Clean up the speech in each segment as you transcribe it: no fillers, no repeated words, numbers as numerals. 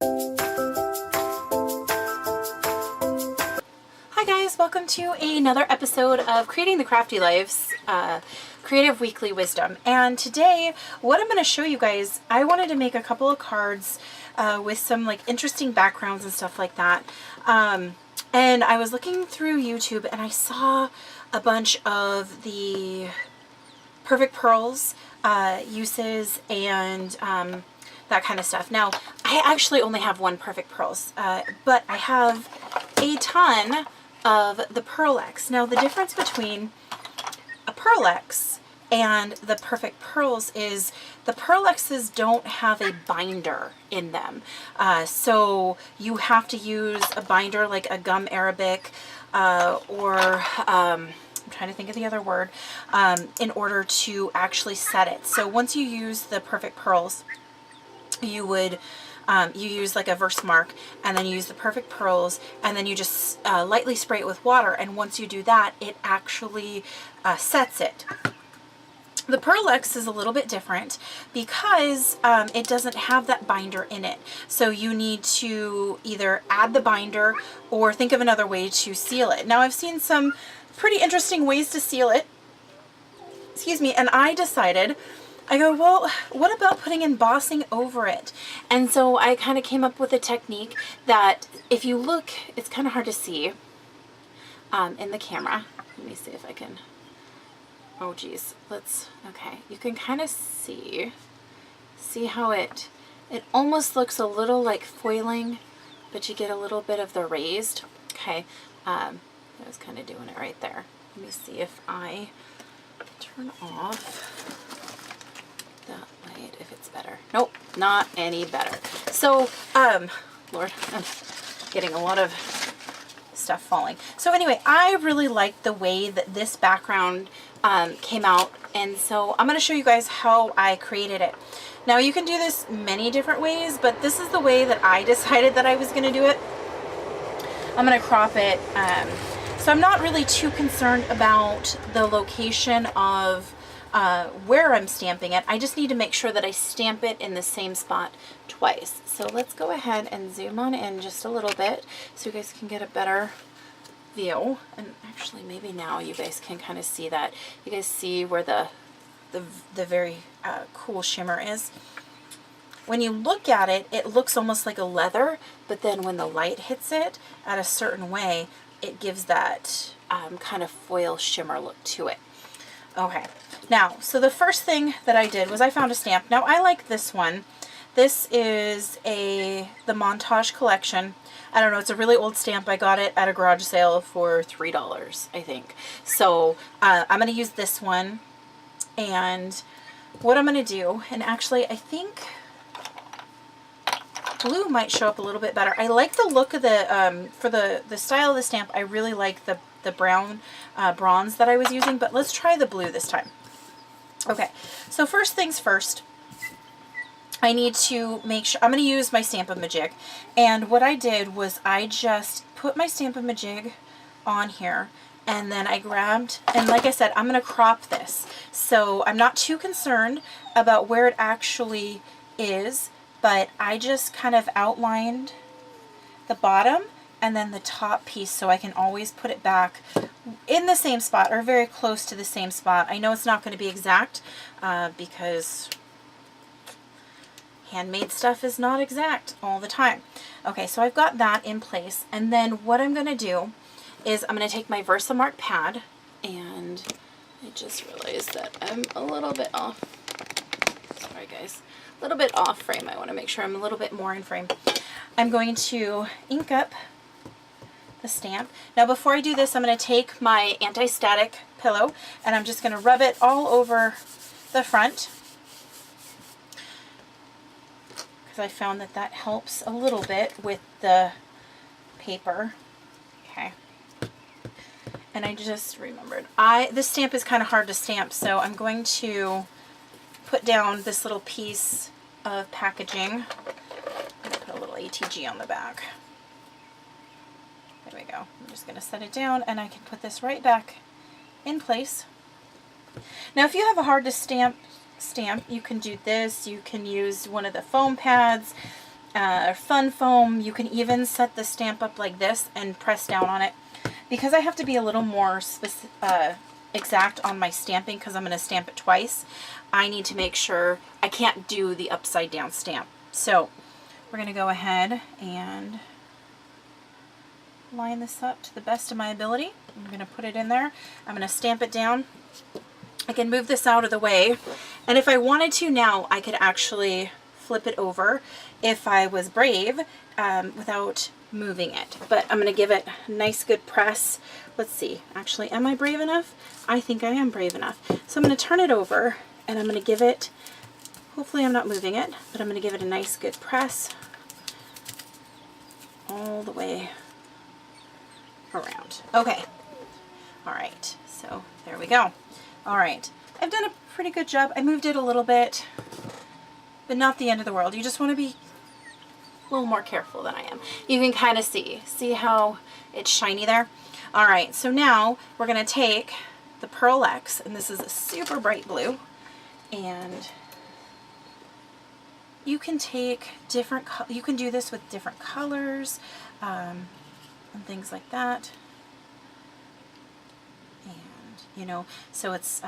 Hi guys, welcome to another episode of Creating the Crafty Life's Creative Weekly Wisdom. And today, what I'm going to show you guys, I wanted to make a couple of cards with some like interesting backgrounds and stuff like that. And I was looking through YouTube and I saw a bunch of the Perfect Pearls uses and that kind of stuff. Now, I actually only have one Perfect Pearls, but I have a ton of the Pearl X. Now, the difference between a Pearl X and the Perfect Pearls is the Pearl X's don't have a binder in them. So you have to use a binder like a gum Arabic or I'm trying to think of the other word, in order to actually set it. So once you use the Perfect Pearls, you would you use like a Versamark, and then you use the Perfect Pearls, and then you just lightly spray it with water, and once you do that, it actually sets it. The Pearl X is a little bit different because it doesn't have that binder in it. So you need to either add the binder or think of another way to seal it. Now, I've seen some pretty interesting ways to seal it. Excuse me, and I decided, I go, well, what about putting embossing over it? And so I kind of came up with a technique that if you look, it's kind of hard to see in the camera. Let me see if I can, oh geez, okay. You can kind of see how it almost looks a little like foiling, but you get a little bit of the raised. Okay, I was kind of doing it right there. Let me see if I turn off that light, if it's better. Nope, not any better. So, Lord, I'm getting a lot of stuff falling. So anyway, I really like the way that this background came out, and so I'm going to show you guys how I created it. Now, you can do this many different ways, but this is the way that I decided that I was going to do it. I'm going to crop it. So I'm not really too concerned about the location of where I'm stamping it. I just need to make sure that I stamp it in the same spot twice. So let's go ahead and zoom on in just a little bit so you guys can get a better view. And actually, maybe now you guys can kind of see that. You guys see where the very cool shimmer is. When you look at it, it looks almost like a leather, but then when the light hits it at a certain way, it gives that kind of foil shimmer look to it. Okay, now, so the first thing that I did was I found a stamp. Now, I like this one. This is the Montage Collection. I don't know, it's a really old stamp. I got it at a garage sale for $3, I think. So, I'm going to use this one. And what I'm going to do, and actually, I think blue might show up a little bit better. I like the look of the, for the style of the stamp, I really like the brown bronze that I was using, but let's try the blue this time. Okay, so first things first, I need to make sure, I'm going to use my Stamp-A-Majig, and what I did was I just put my Stamp-A-Majig on here, and then I grabbed, and like I said, I'm going to crop this, so I'm not too concerned about where it actually is, but I just kind of outlined the bottom and then the top piece so I can always put it back in the same spot or very close to the same spot. I know it's not going to be exact because handmade stuff is not exact all the time. Okay, so I've got that in place, and then what I'm going to do is I'm going to take my Versamark pad, and I just realized that I'm a little bit off. Sorry guys. A little bit off frame. I want to make sure I'm a little bit more in frame. I'm going to ink up the stamp. Now before I do this, I'm going to take my anti-static pillow and I'm just going to rub it all over the front because I found that that helps a little bit with the paper. Okay. And I just remembered, this stamp is kind of hard to stamp, so I'm going to put down this little piece of packaging. I'm going to put a little ATG on the back. There we go. I'm just going to set it down and I can put this right back in place. Now if you have a hard to stamp, you can do this. You can use one of the foam pads. fun foam. You can even set the stamp up like this and press down on it. Because I have to be a little more exact on my stamping because I'm going to stamp it twice, I need to make sure I can't do the upside down stamp. So we're going to go ahead and line this up to the best of my ability. I'm going to put it in there. I'm going to stamp it down. I can move this out of the way. And if I wanted to now, I could actually flip it over if I was brave without moving it. But I'm going to give it a nice good press. Let's see. Actually, am I brave enough? I think I am brave enough. So I'm going to turn it over and I'm going to give it, hopefully I'm not moving it, but I'm going to give it a nice good press all the way around. Okay. All right. So there we go. All right. I've done a pretty good job. I moved it a little bit, but not the end of the world. You just want to be a little more careful than I am. You can kind of see how it's shiny there. All right. So now we're going to take the Pearl X, and this is a super bright blue, and you can take different, you can do this with different colors and things like that. And, you know, so it's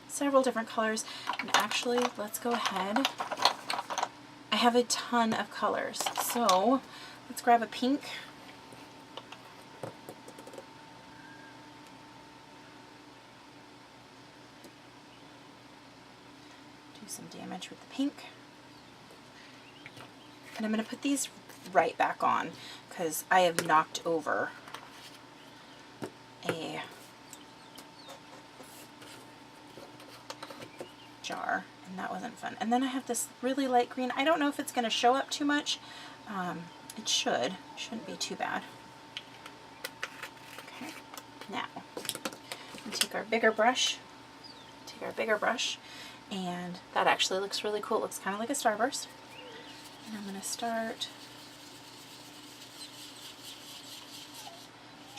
several different colors. And actually, let's go ahead. I have a ton of colors. So let's grab a pink. Do some damage with the pink. And I'm going to put these right back on because I have knocked over a jar and that wasn't fun. And then I have this really light green. I don't know if it's going to show up too much. It shouldn't be too bad. Okay, now we take our bigger brush, and that actually looks really cool. It looks kind of like a starburst. And I'm going to start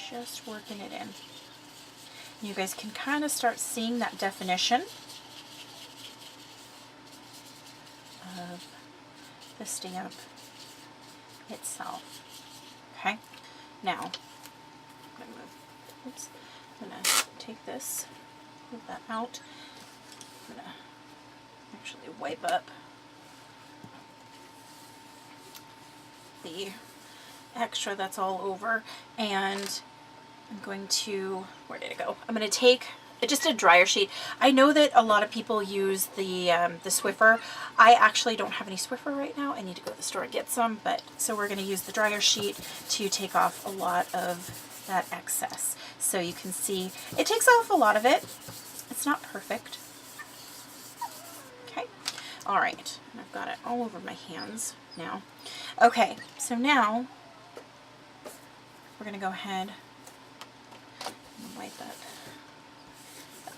just working it in. You guys can kind of start seeing that definition of the stamp itself. Okay, now I'm going to take this, move that out. I'm going to actually wipe up the extra that's all over, and I'm going to, where did it go? I'm going to take just a dryer sheet. I know that a lot of people use the Swiffer. I actually don't have any Swiffer right now. I need to go to the store and get some, but so we're going to use the dryer sheet to take off a lot of that excess. So you can see it takes off a lot of it. It's not perfect. Okay. All right. And I've got it all over my hands now. Okay, so now we're going to go ahead and wipe up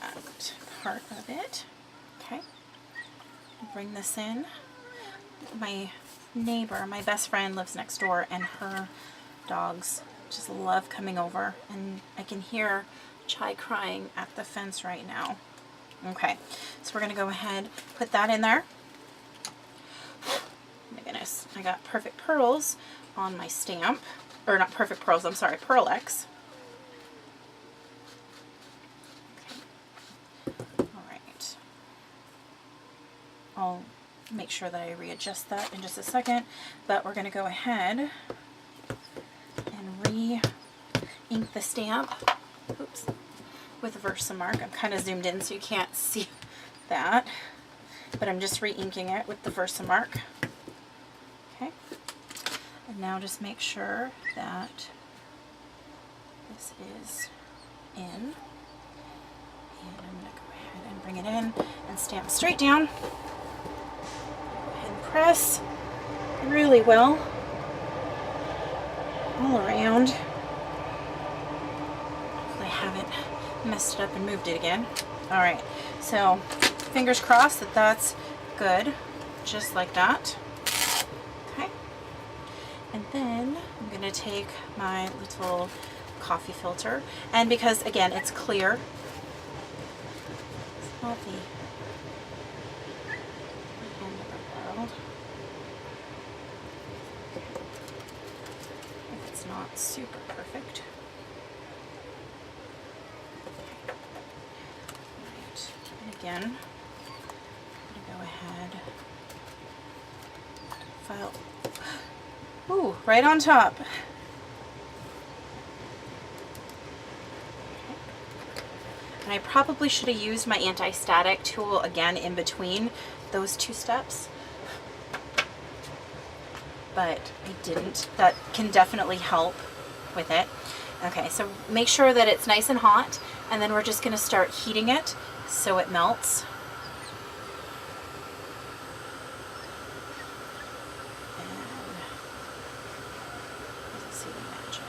that part of it. Okay, bring this in. My neighbor, my best friend, lives next door, and her dogs just love coming over, and I can hear Chai crying at the fence right now. Okay, so we're going to go ahead, put that in there. My goodness, I got Perfect Pearls on my stamp, or not Perfect Pearls, I'm sorry, Pearl X. Okay. All right. I'll make sure that I readjust that in just a second, but we're going to go ahead and re-ink the stamp, oops, with Versamark. I'm kind of zoomed in so you can't see that, but I'm just re-inking it with the Versamark. Okay, and now just make sure that this is in, and I'm going to go ahead and bring it in and stamp straight down and press really well all around. Hopefully I haven't messed it up and moved it again. All right, so fingers crossed that that's good, just like that. And then I'm going to take my little coffee filter, and because again it's clear, it's not the end of the world. not super perfect. Right. And again, I'm going to go ahead, file, ooh, right on top. And I probably should have used my anti-static tool again in between those two steps, but I didn't. That can definitely help with it. Okay, so make sure that it's nice and hot, and then we're just going to start heating it so it melts. And see the magic.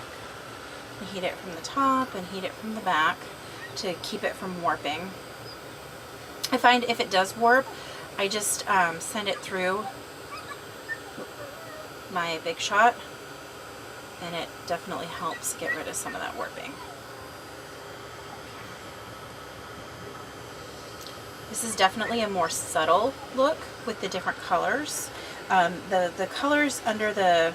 And heat it from the top and heat it from the back to keep it from warping. I find if it does warp, I just send it through my Big Shot, and it definitely helps get rid of some of that warping. This is definitely a more subtle look with the different colors. The colors under the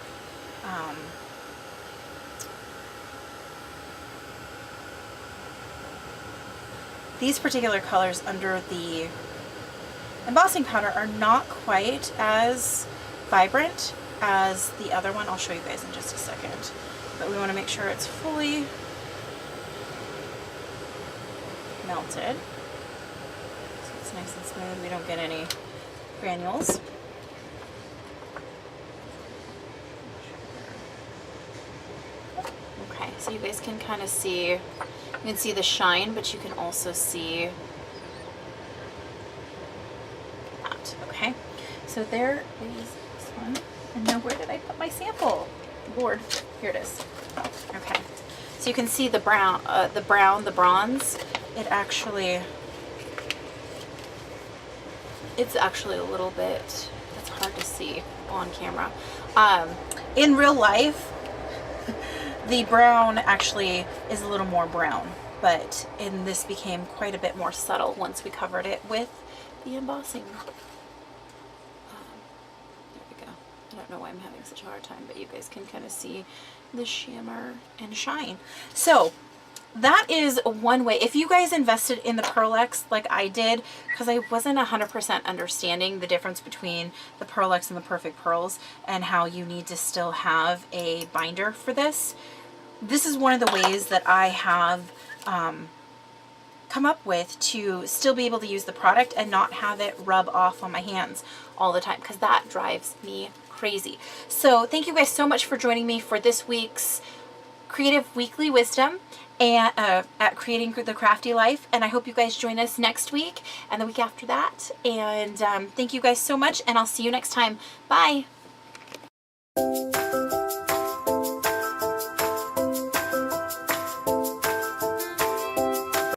these particular colors under the embossing powder are not quite as vibrant as the other one. I'll show you guys in just a second, but we want to make sure it's fully melted so it's nice and smooth, we don't get any granules. Okay, so you guys can kind of see, you can see the shine, but you can also see that. Okay, so there is this one. And now where did I put my sample? Lord, here it is. Okay, so you can see the brown, the bronze. It's actually a little bit, it's hard to see on camera. In real life, the brown actually is a little more brown, but in this became quite a bit more subtle once we covered it with the embossing. There we go. I don't know why I'm having such a hard time, but you guys can kind of see the shimmer and shine. So that is one way. If you guys invested in the Pearl-Ex like I did, because I wasn't 100% understanding the difference between the Pearl-Ex and the Perfect Pearls and how you need to still have a binder for this, this is one of the ways that I have come up with to still be able to use the product and not have it rub off on my hands all the time, because that drives me crazy. So thank you guys so much for joining me for this week's Creative Weekly Wisdom and at Creating the Crafty Life, and I hope you guys join us next week and the week after that. And thank you guys so much, and I'll see you next time. Bye.